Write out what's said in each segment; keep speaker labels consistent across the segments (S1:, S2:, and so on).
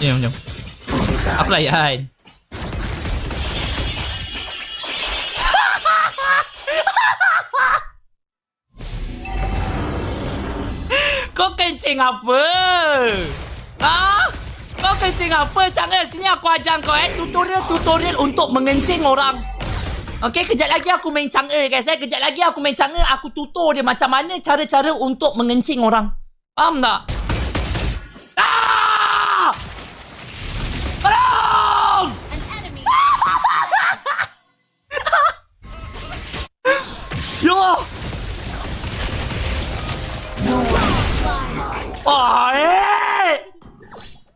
S1: Jom. Aku layan. Kau kencing apa? Ha? Kau kencing apa? Jangan sini aku ajar kau tutorial untuk mengencing orang. Okey, kejap lagi aku main Chang'e guys. Kejap lagi aku main Chang'e, aku tutor dia macam mana cara-cara untuk mengencing orang. Faham tak? Ah! Tolong! Ya!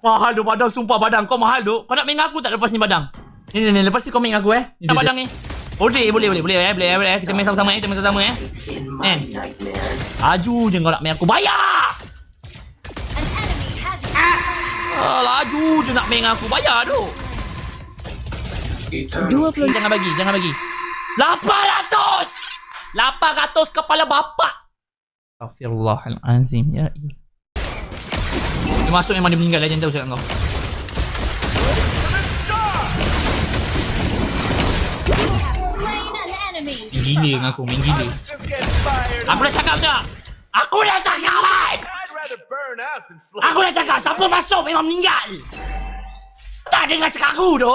S1: Mahal tu badang, sumpah badang. Kau mahal tu. Kau nak main aku tak lepas ni badang? Ni, lepas ni kau main aku Nak badang ni. Boleh. Kita main sama-sama Kan? Laju je kau nak main aku. Bayar! Laju je nak main aku. Bayar tu.
S2: 20.
S1: Jangan bagi. 800 kepala bapak. Astaghfirullahalazim. Ya Allah. Dia masuk memang dia meninggal. Jangan tahu cakap kau. Main gila dengan aku. Aku dah cakap tak? Aku dah cakap siapa masuk memang meninggal. Tak dengar cakap aku tu.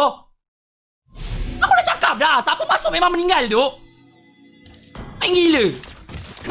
S1: Aku dah cakap dah. Siapa masuk memang meninggal tu. Main gila.